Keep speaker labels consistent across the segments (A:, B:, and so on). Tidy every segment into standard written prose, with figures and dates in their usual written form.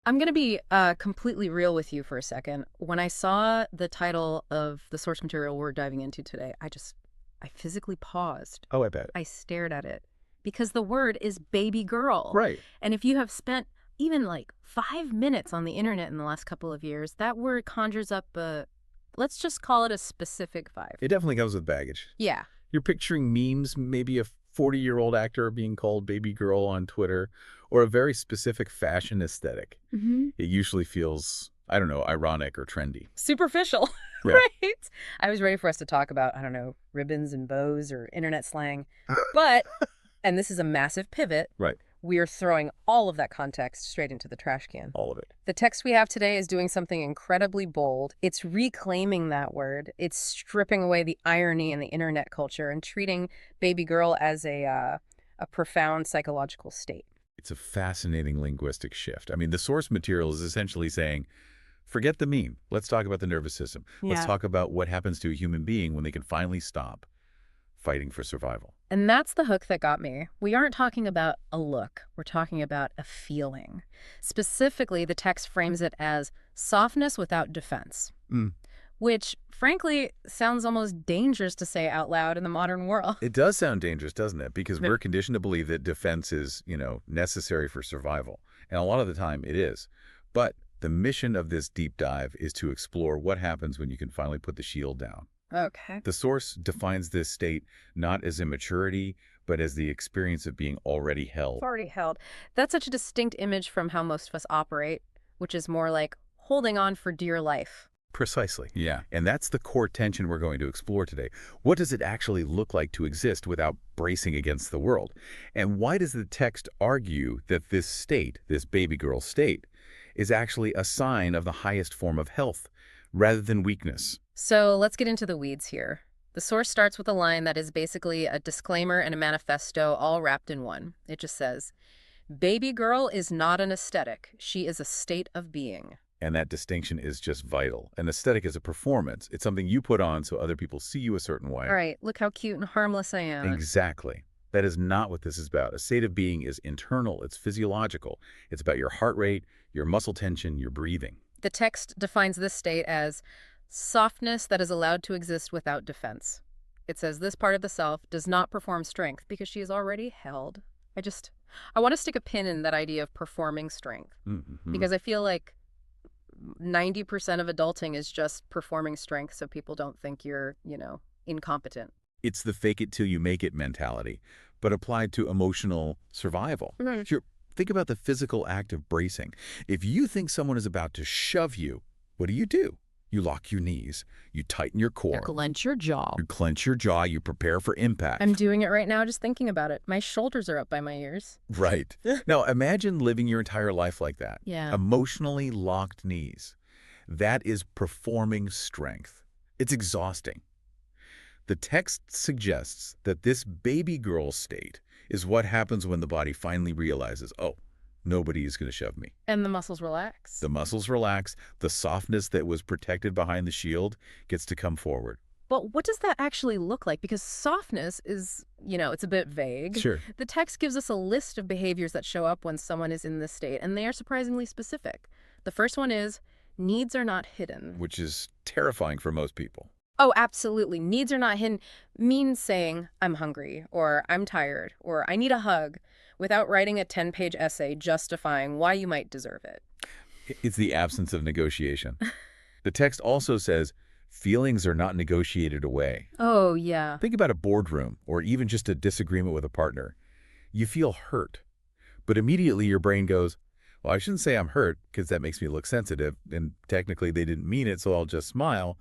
A: I'm going to be completely real with you for a second. When I saw the title of the source material we're diving into today, I physically paused.
B: Oh, I bet.
A: I stared at it because the word is baby girl.
B: Right.
A: And if you have spent even like 5 minutes on the internet in the last couple of years, that word conjures up let's just call it a specific vibe.
B: It definitely comes with baggage.
A: Yeah.
B: You're picturing memes, maybe a 40-year-old actor being called baby girl on Twitter, or a very specific fashion aesthetic.
A: Mm-hmm.
B: It usually feels, I don't know, ironic or trendy.
A: Superficial,
B: Yeah.
A: right? I was ready for us to talk about, I don't know, ribbons and bows or internet slang. But, and this is a massive pivot,
B: Right.
A: we are throwing all of that context straight into the trash can.
B: All of it.
A: The text we have today is doing something incredibly bold. It's reclaiming that word. It's stripping away the irony in the internet culture and treating baby girl as a profound psychological state.
B: It's a fascinating linguistic shift. I mean, the source material is essentially saying, forget the meme. Let's talk about the nervous system. Let's talk about what happens to a human being when they can finally stop fighting for survival.
A: And that's the hook that got me. We aren't talking about a look. We're talking about a feeling. Specifically, the text frames it as softness without defense, which, frankly, sounds almost dangerous to say out loud in the modern world.
B: It does sound dangerous, doesn't it? Because we're conditioned to believe that defense is, necessary for survival. And a lot of the time it is. But the mission of this deep dive is to explore what happens when you can finally put the shield down.
A: Okay.
B: The source defines this state not as immaturity, but as the experience of being already held.
A: Already held. That's such a distinct image from how most of us operate, which is more like holding on for dear life.
B: Precisely. Yeah. And that's the core tension we're going to explore today. What does it actually look like to exist without bracing against the world? And why does the text argue that this state, this baby girl state, is actually a sign of the highest form of health rather than weakness?
A: So let's get into the weeds here. The source starts with a line that is basically a disclaimer and a manifesto all wrapped in one. It just says, baby girl is not an aesthetic. She is a state of being.
B: And that distinction is just vital. An aesthetic is a performance. It's something you put on so other people see you a certain way.
A: All right, look how cute and harmless I am.
B: Exactly. That is not what this is about. A state of being is internal. It's physiological. It's about your heart rate, your muscle tension, your breathing.
A: The text defines this state as softness that is allowed to exist without defense. It says this part of the self does not perform strength because she is already held. I want to stick a pin in that idea of performing strength because I feel like 90% of adulting is just performing strength so people don't think you're, incompetent.
B: It's the fake it till you make it mentality, but applied to emotional survival. Sure. Think about the physical act of bracing. If you think someone is about to shove you, what do? You lock your knees, you tighten your core.
A: You clench your jaw.
B: You clench your jaw, you prepare for impact.
A: I'm doing it right now just thinking about it. My shoulders are up by my ears.
B: Right. Now imagine living your entire life like that.
A: Yeah.
B: Emotionally locked knees. That is performing strength. It's exhausting. The text suggests that this baby girl state is what happens when the body finally realizes, oh, nobody is going to shove me.
A: And the muscles relax.
B: The muscles relax. The softness that was protected behind the shield gets to come forward.
A: But what does that actually look like? Because softness is, it's a bit vague.
B: Sure.
A: The text gives us a list of behaviors that show up when someone is in this state, and they are surprisingly specific. The first one is needs are not hidden.
B: Which is terrifying for most people.
A: Oh, absolutely. Needs are not hidden means saying, I'm hungry, or I'm tired, or I need a hug, without writing a 10-page essay justifying why you might deserve it.
B: It's the absence of negotiation. The text also says feelings are not negotiated away.
A: Oh, yeah.
B: Think about a boardroom or even just a disagreement with a partner. You feel hurt, but immediately your brain goes, well, I shouldn't say I'm hurt because that makes me look sensitive, and technically they didn't mean it, so I'll just smile.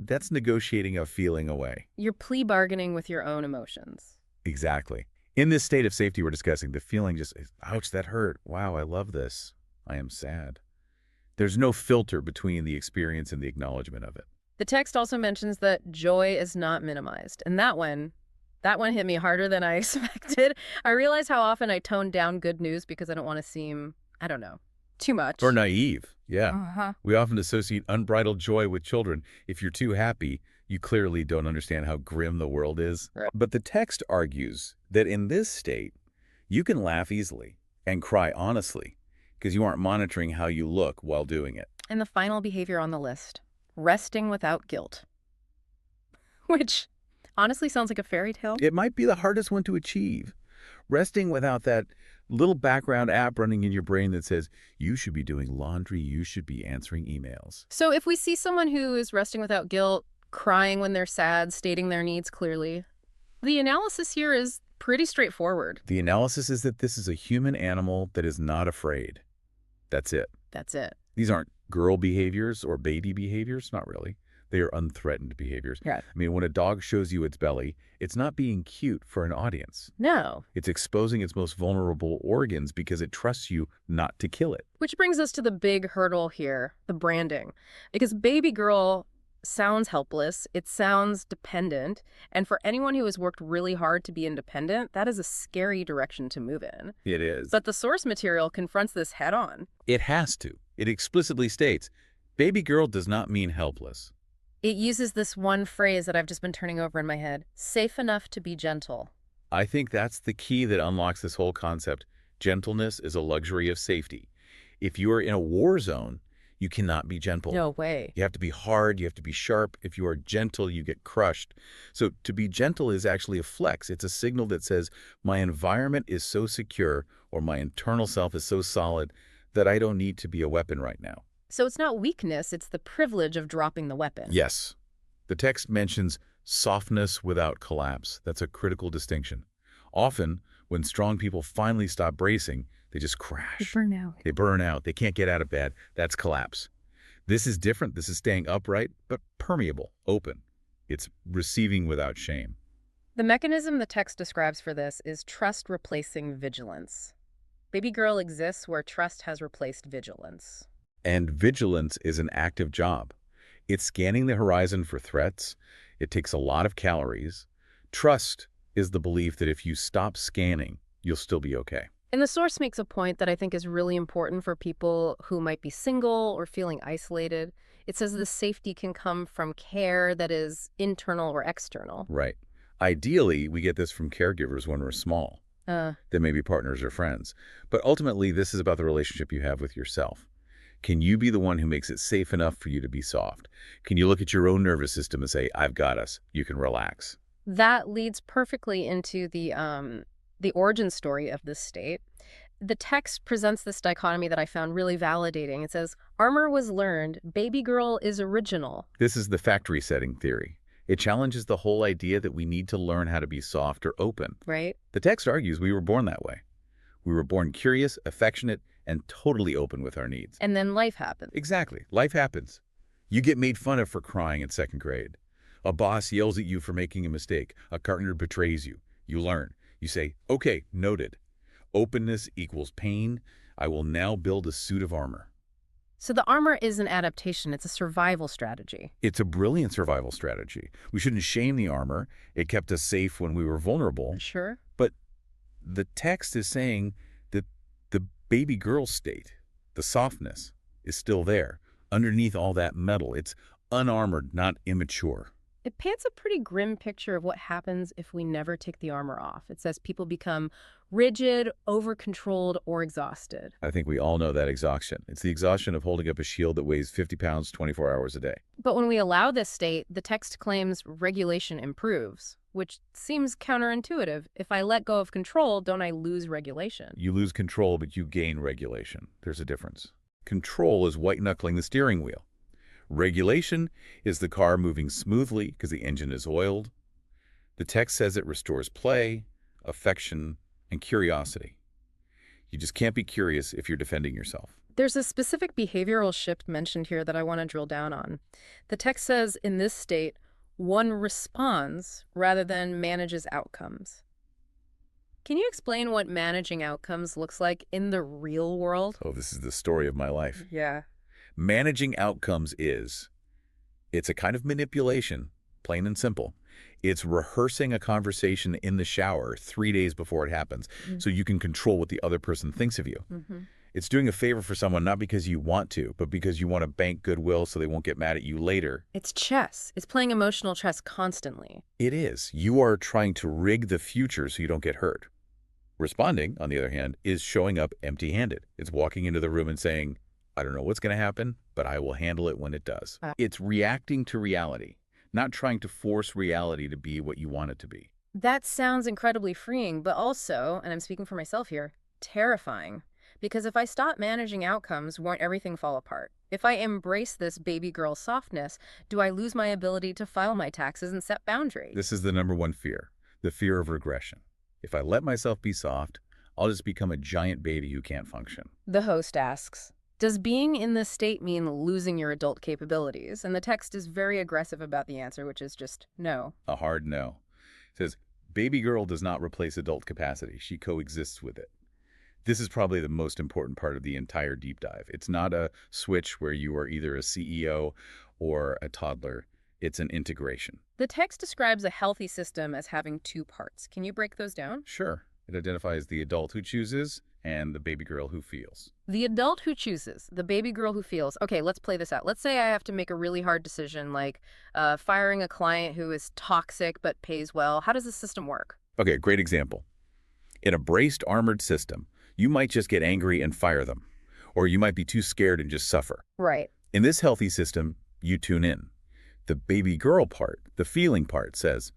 B: That's negotiating a feeling away.
A: You're plea bargaining with your own emotions.
B: Exactly. In this state of safety we're discussing, the feeling just, ouch, that hurt. Wow, I love this. I am sad. There's no filter between the experience and the acknowledgement of it.
A: The text also mentions that joy is not minimized. And that one hit me harder than I expected. I realize how often I tone down good news because I don't want to seem, too much.
B: Or naive. Yeah. We often associate unbridled joy with children. If you're too happy, you clearly don't understand how grim the world is.
A: Right.
B: But the text argues that in this state, you can laugh easily and cry honestly, because you aren't monitoring how you look while doing it.
A: And the final behavior on the list, resting without guilt, which honestly sounds like a fairy tale.
B: It might be the hardest one to achieve. Resting without that little background app running in your brain that says, you should be doing laundry, you should be answering emails.
A: So if we see someone who is resting without guilt, crying when they're sad, stating their needs clearly, the analysis here is pretty straightforward.
B: The analysis is that this is a human animal that is not afraid. That's it.
A: That's it.
B: These aren't girl behaviors or baby behaviors, not really. They are unthreatened behaviors.
A: Yeah.
B: I mean, when a dog shows you its belly, it's not being cute for an audience.
A: No.
B: It's exposing its most vulnerable organs because it trusts you not to kill it.
A: Which brings us to the big hurdle here, the branding. Because baby girl sounds helpless, it sounds dependent, and for anyone who has worked really hard to be independent, that is a scary direction to move in.
B: It is.
A: But the source material confronts this head on.
B: It has to. It explicitly states, baby girl does not mean helpless.
A: It uses this one phrase that I've just been turning over in my head, safe enough to be gentle.
B: I think that's the key that unlocks this whole concept. Gentleness is a luxury of safety. If you are in a war zone, you cannot be gentle.
A: No way.
B: You have to be hard, you have to be sharp. If you are gentle, you get crushed. So to be gentle is actually a flex. It's a signal that says, my environment is so secure, or my internal self is so solid, that I don't need to be a weapon right now.
A: So it's not weakness, it's the privilege of dropping the weapon.
B: Yes. The text mentions softness without collapse. That's a critical distinction. Often, when strong people finally stop bracing, they just crash.
A: They burn out.
B: They burn out. They can't get out of bed. That's collapse. This is different. This is staying upright, but permeable, open. It's receiving without shame.
A: The mechanism the text describes for this is trust replacing vigilance. Baby girl exists where trust has replaced vigilance.
B: And vigilance is an active job. It's scanning the horizon for threats. It takes a lot of calories. Trust is the belief that if you stop scanning, you'll still be okay.
A: And the source makes a point that I think is really important for people who might be single or feeling isolated. It says the safety can come from care that is internal or external.
B: Right. Ideally, we get this from caregivers when we're small. That may be partners or friends. But ultimately, this is about the relationship you have with yourself. Can you be the one who makes it safe enough for you to be soft? Can you look at your own nervous system and say, I've got us, you can relax?
A: That leads perfectly into the origin story of this state. The text presents this dichotomy that I found really validating. It says, armor was learned, baby girl is original.
B: This is the factory setting theory. It challenges the whole idea that we need to learn how to be soft or open.
A: Right.
B: The text argues we were born that way. We were born curious, affectionate, and totally open with our needs.
A: And then life happens.
B: Exactly. Life happens. You get made fun of for crying in 2nd grade. A boss yells at you for making a mistake. A partner betrays you. You learn. You say, okay, noted. Openness equals pain. I will now build a suit of armor.
A: So the armor is an adaptation. It's a survival strategy.
B: It's a brilliant survival strategy. We shouldn't shame the armor. It kept us safe when we were vulnerable.
A: Sure.
B: But the text is saying that the baby girl state, the softness, is still there. Underneath all that metal, it's unarmored, not immature.
A: It paints a pretty grim picture of what happens if we never take the armor off. It says people become rigid, over-controlled, or exhausted.
B: I think we all know that exhaustion. It's the exhaustion of holding up a shield that weighs 50 pounds 24 hours a day.
A: But when we allow this state, the text claims regulation improves, which seems counterintuitive. If I let go of control, don't I lose regulation?
B: You lose control, but you gain regulation. There's a difference. Control is white-knuckling the steering wheel. Regulation is the car moving smoothly because the engine is oiled. The text says it restores play, affection, and curiosity. You just can't be curious if you're defending yourself.
A: There's a specific behavioral shift mentioned here that I want to drill down on. The text says in this state, one responds rather than manages outcomes. Can you explain what managing outcomes looks like in the real world?
B: Oh, this is the story of my life.
A: Yeah.
B: Managing outcomes it's a kind of manipulation, plain and simple. It's rehearsing a conversation in the shower 3 days before it happens so you can control what the other person thinks of you. It's doing a favor for someone not because you want to, but because you want to bank goodwill so they won't get mad at you later.
A: It's chess. It's playing emotional chess constantly.
B: It is. You are trying to rig the future so you don't get hurt. Responding, on the other hand, is showing up empty-handed. It's walking into the room and saying, I don't know what's going to happen, but I will handle it when it does. It's reacting to reality, not trying to force reality to be what you want it to be.
A: That sounds incredibly freeing, but also, and I'm speaking for myself here, terrifying. Because if I stop managing outcomes, won't everything fall apart? If I embrace this baby girl softness, do I lose my ability to file my taxes and set boundaries?
B: This is the number one fear, the fear of regression. If I let myself be soft, I'll just become a giant baby who can't function.
A: The host asks, does being in this state mean losing your adult capabilities? And the text is very aggressive about the answer, which is just no.
B: A hard no. It says, baby girl does not replace adult capacity. She coexists with it. This is probably the most important part of the entire deep dive. It's not a switch where you are either a CEO or a toddler. It's an integration.
A: The text describes a healthy system as having two parts. Can you break those down?
B: Sure, it identifies the adult who chooses and the baby girl who feels.
A: The adult who chooses, the baby girl who feels. Okay, let's play this out. Let's say I have to make a really hard decision, like firing a client who is toxic but pays well. How does the system work?
B: Okay, great example. In a braced, armored system, you might just get angry and fire them, or you might be too scared and just suffer.
A: Right.
B: In this healthy system, you tune in. The baby girl part, the feeling part, says,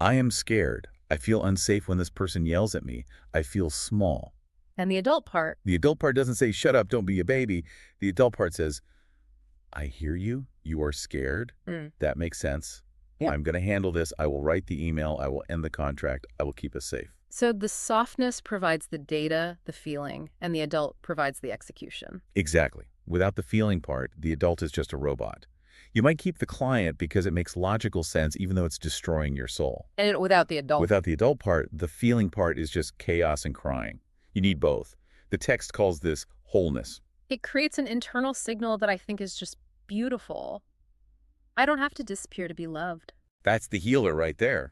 B: I am scared. I feel unsafe when this person yells at me. I feel small.
A: And the adult part?
B: The adult part doesn't say, shut up, don't be a baby. The adult part says, I hear you. You are scared. That makes sense.
A: Yeah.
B: I'm going to handle this. I will write the email. I will end the contract. I will keep us safe.
A: So the softness provides the data, the feeling, and the adult provides the execution.
B: Exactly. Without the feeling part, the adult is just a robot. You might keep the client because it makes logical sense even though it's destroying your soul.
A: And without the adult?
B: Without the adult part, the feeling part is just chaos and crying. You need both. The text calls this wholeness.
A: It creates an internal signal that I think is just beautiful. I don't have to disappear to be loved.
B: That's the healer right there.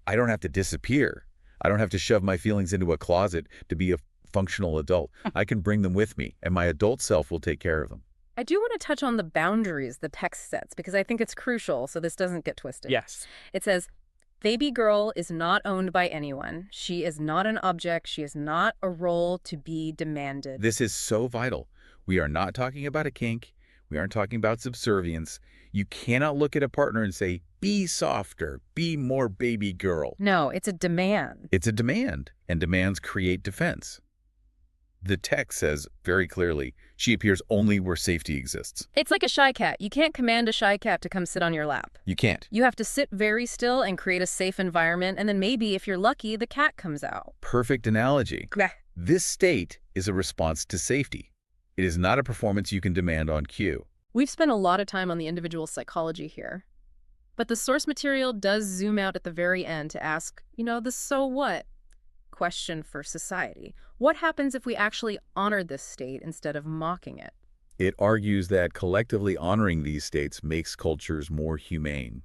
B: I don't have to disappear. I don't have to shove my feelings into a closet to be a functional adult. I can bring them with me, and my adult self will take care of them.
A: I do want to touch on the boundaries the text sets because I think it's crucial so this doesn't get twisted.
B: Yes.
A: It says, baby girl is not owned by anyone. She is not an object. She is not a role to be demanded.
B: This is so vital. We are not talking about a kink. We aren't talking about subservience. You cannot look at a partner and say, be softer, be more baby girl.
A: No, it's a demand.
B: It's a demand, and demands create defense. The text says very clearly, she appears only where safety exists.
A: It's like a shy cat. You can't command a shy cat to come sit on your lap.
B: You can't.
A: You have to sit very still and create a safe environment, and then maybe, if you're lucky, the cat comes out.
B: Perfect analogy. This state is a response to safety. It is not a performance you can demand on cue.
A: We've spent a lot of time on the individual psychology here. But the source material does zoom out at the very end to ask, the so what question for society. What happens if we actually honor this state instead of mocking it?
B: It argues that collectively honoring these states makes cultures more humane.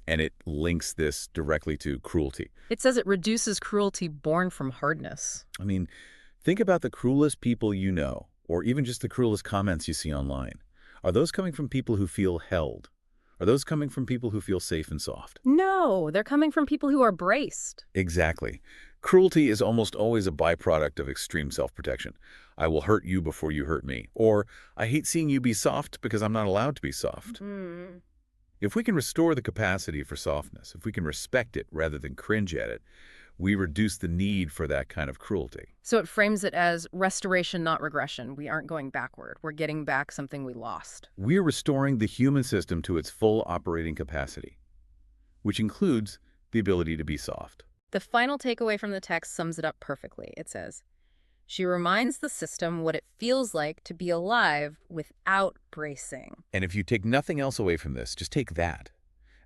B: And it links this directly to cruelty.
A: It says it reduces cruelty born from hardness.
B: I mean, think about the cruelest people you know, or even just the cruelest comments you see online. Are those coming from people who feel held? Are those coming from people who feel safe and soft?
A: No, they're coming from people who are braced.
B: Exactly. Cruelty is almost always a byproduct of extreme self-protection. I will hurt you before you hurt me. Or, I hate seeing you be soft because I'm not allowed to be soft. If we can restore the capacity for softness, if we can respect it rather than cringe at it, we reduce the need for that kind of cruelty.
A: So it frames it as restoration, not regression. We aren't going backward. We're getting back something we lost.
B: We're restoring the human system to its full operating capacity, which includes the ability to be soft.
A: The final takeaway from the text sums it up perfectly. It says, she reminds the system what it feels like to be alive without bracing.
B: And if you take nothing else away from this, just take that.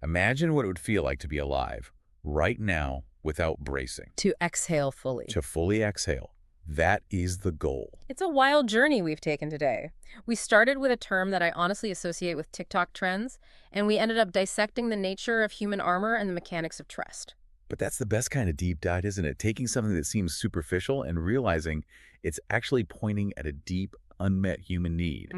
B: Imagine what it would feel like to be alive right now without bracing.
A: To exhale fully.
B: To fully exhale. That is the goal.
A: It's a wild journey we've taken today. We started with a term that I honestly associate with TikTok trends, and we ended up dissecting the nature of human armor and the mechanics of trust.
B: But that's the best kind of deep dive, isn't it? Taking something that seems superficial and realizing it's actually pointing at a deep, unmet human need.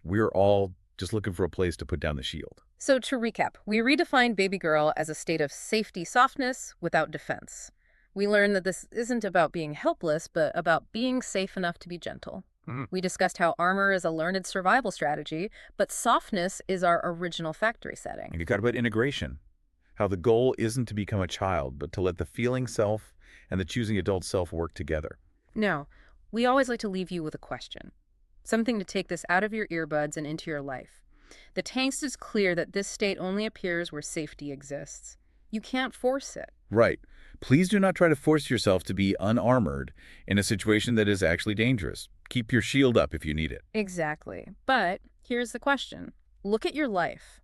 B: We're all just looking for a place to put down the shield.
A: So to recap, we redefined baby girl as a state of safety softness without defense. We learn that this isn't about being helpless, but about being safe enough to be gentle.
B: Mhm.
A: We discussed how armor is a learned survival strategy, but softness is our original factory setting.
B: And you got about integration, how the goal isn't to become a child, but to let the feeling self and the choosing adult self work together.
A: Now, we always like to leave you with a question, something to take this out of your earbuds and into your life. The text is clear that this state only appears where safety exists. You can't force it.
B: Right. Please do not try to force yourself to be unarmored in a situation that is actually dangerous. Keep your shield up if you need it.
A: Exactly. But here's the question. Look at your life.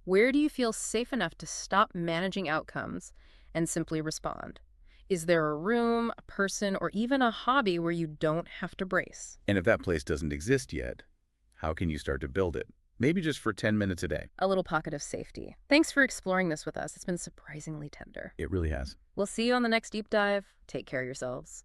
A: Where do you feel safe enough to stop managing outcomes and simply respond? Is there a room, a person, or even a hobby where you don't have to brace?
B: And if that place doesn't exist yet, how can you start to build it? Maybe just for 10 minutes a day.
A: A little pocket of safety. Thanks for exploring this with us. It's been surprisingly tender.
B: It really has.
A: We'll see you on the next deep dive. Take care of yourselves.